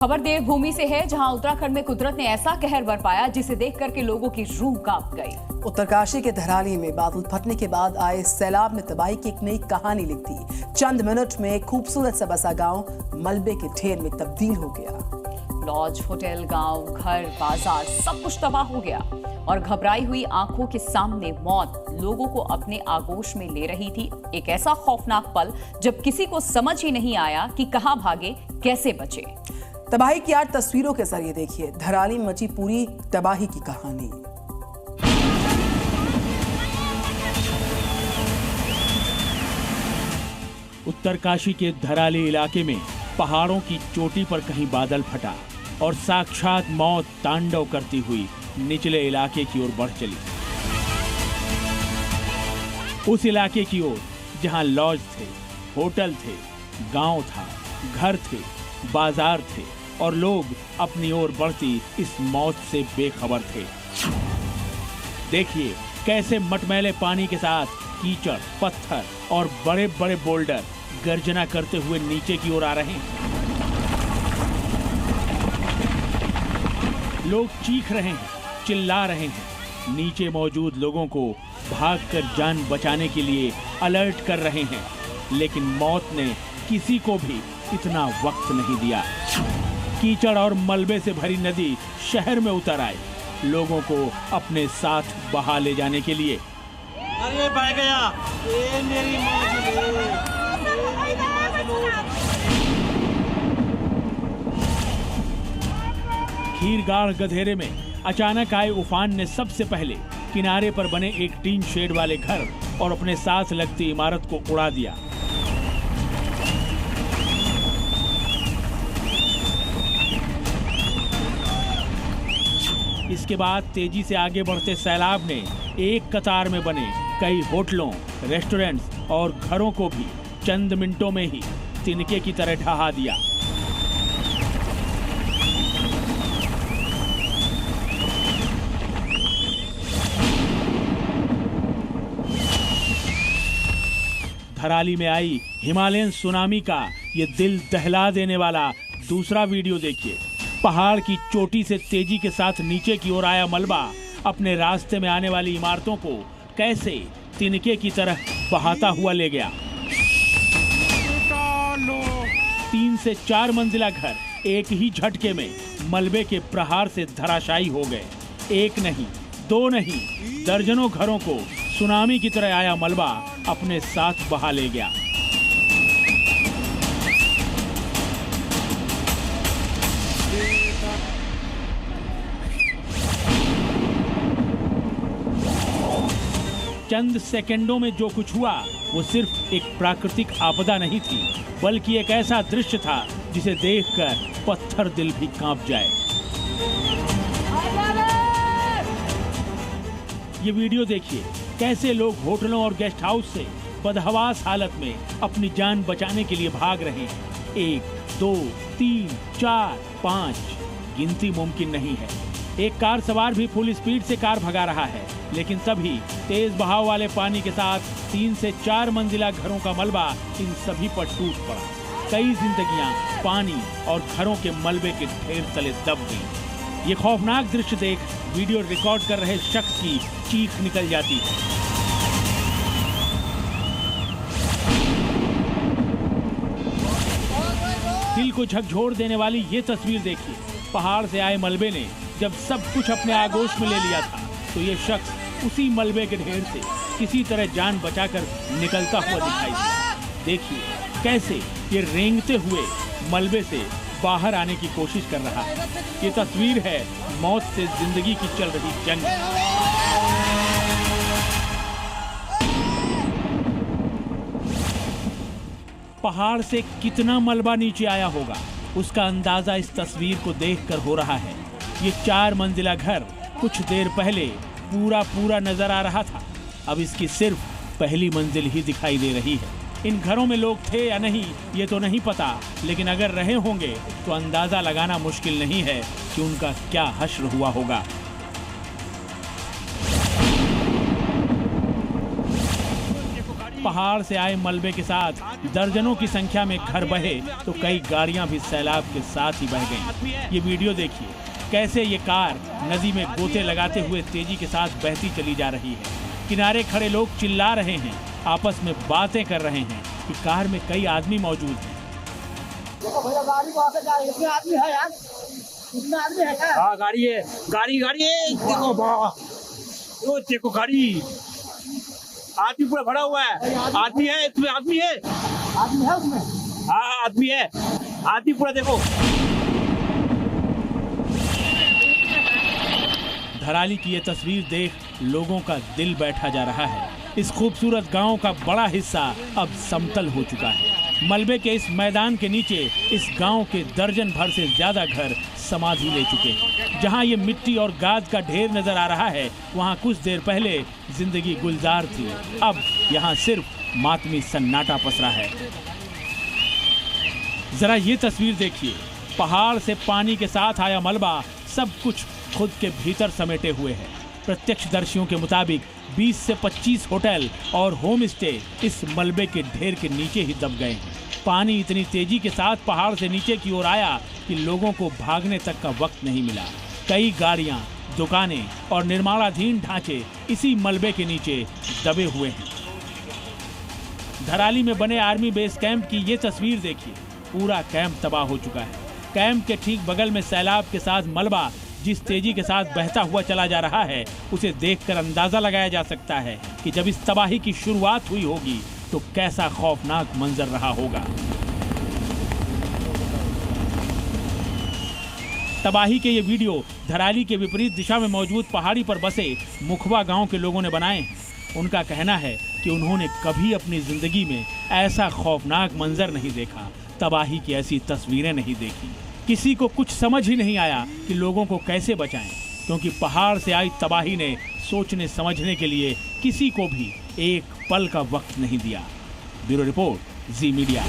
खबर देवभूमि से है, जहां उत्तराखंड में कुदरत ने ऐसा कहर बरपाया जिसे देख करके लोगों की रूह कांप गई। उत्तरकाशी के धराली में बादल फटने के बाद आए सैलाब ने तबाही की एक नई कहानी लिख दी। चंद मिनट में खूबसूरत सा बसा गांव मलबे के ढेर में तब्दील हो गया। लॉज, होटल, गांव, घर, बाजार सब कुछ तबाह हो गया और घबराई हुई आंखों के सामने मौत लोगों को अपने आगोश में ले रही थी। एक ऐसा खौफनाक पल जब किसी को समझ ही नहीं आया कि कहां भागे, कैसे बचे। तबाही की 8 तस्वीरों के जरिए देखिए धराली में मची पूरी तबाही की कहानी। उत्तरकाशी के धराली इलाके में पहाड़ों की चोटी पर कहीं बादल फटा और साक्षात मौत तांडव करती हुई निचले इलाके की ओर बढ़ चली। उस इलाके की ओर जहां लॉज थे, होटल थे, गांव था, घर थे, बाजार थे और लोग अपनी ओर बढ़ती इस मौत से बेखबर थे। देखिए कैसे मटमैले पानी के साथ कीचड़, पत्थर और बड़े बड़े बोल्डर गर्जना करते हुए नीचे की ओर आ रहे हैं। लोग चीख रहे हैं, चिल्ला रहे हैं, नीचे मौजूद लोगों को भागकर जान बचाने के लिए अलर्ट कर रहे हैं, लेकिन मौत ने किसी को भी इतना वक्त नहीं दिया। कीचड़ और मलबे से भरी नदी शहर में उतर आई, लोगों को अपने साथ बहा ले जाने के लिए। अरे बह गया, ये मेरी खीरगाढ़ गधेरे में अचानक आए उफान ने सबसे पहले किनारे पर बने एक टीन शेड वाले घर और अपने साथ लगती इमारत को उड़ा दिया। इसके बाद तेजी से आगे बढ़ते सैलाब ने एक कतार में बने कई होटलों, रेस्टोरेंट्स और घरों को भी चंद मिनटों में ही तिनके की तरह ढहा दिया। धराली में आई हिमालयन सुनामी का ये दिल दहला देने वाला दूसरा वीडियो देखिए। पहाड़ की चोटी से तेजी के साथ नीचे की ओर आया मलबा अपने रास्ते में आने वाली इमारतों को कैसे तिनके की तरह बहाता हुआ ले गया। 3 से 4 मंजिला घर एक ही झटके में मलबे के प्रहार से धराशायी हो गए। एक नहीं, 2 नहीं, दर्जनों घरों को सुनामी की तरह आया मलबा अपने साथ बहा ले गया। चंद सेकंडों में जो कुछ हुआ वो सिर्फ एक प्राकृतिक आपदा नहीं थी, बल्कि एक ऐसा दृश्य था जिसे देखकर पत्थर दिल भी कांप जाए। ये वीडियो देखिए कैसे लोग होटलों और गेस्ट हाउस से बदहवास हालत में अपनी जान बचाने के लिए भाग रहे हैं। 1, 2, 3, 4, 5 गिनती मुमकिन नहीं है। एक कार सवार भी फुल स्पीड से कार भगा रहा है, लेकिन तभी तेज बहाव वाले पानी के साथ 3 से 4 मंजिला घरों का मलबा इन सभी पर टूट पड़ा। कई जिंदगियां पानी और घरों के मलबे के ढेर तले दब गईं। ये खौफनाक दृश्य देख वीडियो रिकॉर्ड कर रहे शख्स की चीख निकल जाती है। दिल को झकझोर देने वाली ये तस्वीर देखिए। पहाड़ से आए मलबे ने जब सब कुछ अपने आगोश में ले लिया था, तो ये शख्स उसी मलबे के ढेर से किसी तरह जान बचाकर निकलता हुआ दिखाई दिया। देखिए कैसे ये रेंगते हुए मलबे से बाहर आने की कोशिश कर रहा है। ये तस्वीर है मौत से जिंदगी की चल रही जंग। पहाड़ से कितना मलबा नीचे आया होगा उसका अंदाजा इस तस्वीर को देखकर हो रहा है। ये 4 मंजिला घर कुछ देर पहले पूरा नजर आ रहा था, अब इसकी सिर्फ पहली मंजिल ही दिखाई दे रही है। इन घरों में लोग थे या नहीं ये तो नहीं पता, लेकिन अगर रहे होंगे तो अंदाजा लगाना मुश्किल नहीं है कि उनका क्या हश्र हुआ होगा। पहाड़ से आए मलबे के साथ दर्जनों की संख्या में घर बहे तो कई गाड़ियां भी सैलाब के साथ ही बह गईं। ये वीडियो देखिए, कैसे ये कार नदी में गोते लगाते हुए तेजी के साथ बहती चली जा रही है। किनारे खड़े लोग चिल्ला रहे हैं, आपस में बातें कर रहे हैं कि कार में कई आदमी मौजूद हैं। आदमी है यार, कितना आदमी है यार? हाँ गाड़ी है, गाड़ी है, देखो वो देखो गाड़ी, आदमी पूरा भरा हुआ है। आदमी है इसमें, आदमी है उसमें। हाँ आदमी है, आदमी पूरा देखो। धराली की ये तस्वीर देख लोगों का दिल बैठा जा रहा है। इस खूबसूरत गांव का बड़ा हिस्सा अब समतल हो चुका है। मलबे के इस मैदान के नीचे इस गांव के दर्जन भर से ज्यादा घर समाधि ले चुके हैं। जहां ये मिट्टी और गाद का ढेर नजर आ रहा है, वहां कुछ देर पहले जिंदगी गुलजार थी। अब यहां सिर्फ मातमी सन्नाटा पसरा है। जरा ये तस्वीर देखिए, पहाड़ से पानी के साथ आया मलबा सब कुछ खुद के भीतर समेटे हुए है। प्रत्यक्षदर्शियों के मुताबिक 20 से 25 होटल और होम स्टे इस मलबे के ढेर के नीचे ही दब गए हैं। पानी इतनी तेजी के साथ पहाड़ से नीचे की ओर आया कि लोगों को भागने तक का वक्त नहीं मिला। कई गाड़ियां, दुकानें और निर्माणाधीन ढांचे इसी मलबे के नीचे दबे हुए हैं। धराली में बने आर्मी बेस कैंप की ये तस्वीर देखिए, पूरा कैंप तबाह हो चुका है। कैंप के ठीक बगल में सैलाब के साथ मलबा जिस तेजी के साथ बहता हुआ चला जा रहा है, उसे देखकर अंदाजा लगाया जा सकता है कि जब इस तबाही की शुरुआत हुई होगी तो कैसा खौफनाक मंजर रहा होगा। तबाही के ये वीडियो धराली के विपरीत दिशा में मौजूद पहाड़ी पर बसे मुखबा गांव के लोगों ने बनाए हैं। उनका कहना है कि उन्होंने कभी अपनी जिंदगी में ऐसा खौफनाक मंजर नहीं देखा, तबाही की ऐसी तस्वीरें नहीं देखी। किसी को कुछ समझ ही नहीं आया कि लोगों को कैसे बचाएं, क्योंकि पहाड़ से आई तबाही ने सोचने समझने के लिए किसी को भी एक पल का वक्त नहीं दिया। ब्यूरो रिपोर्ट, जी मीडिया।